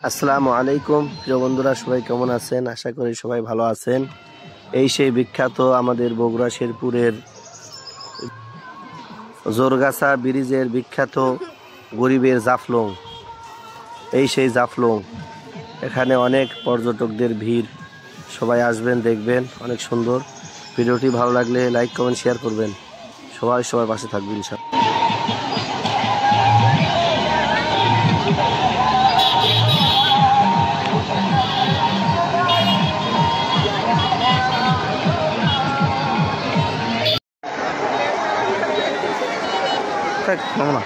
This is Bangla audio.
আসসালামু আলাইকুম প্রিয় বন্ধুরা, সবাই কেমন আছেন? আশা করি সবাই ভালো আছেন। এই সেই বিখ্যাত আমাদের বগুড়া শেরপুরের জোরগাছা ব্রিজের বিখ্যাত গরিবের জাফলং। এই সেই জাফলং, এখানে অনেক পর্যটকদের ভিড়। সবাই আসবেন, দেখবেন, অনেক সুন্দর। ভিডিওটি ভালো লাগলে লাইক কমেন্ট শেয়ার করবেন। সবাই পাশে থাকবেন ইনশাআল্লাহ। মামা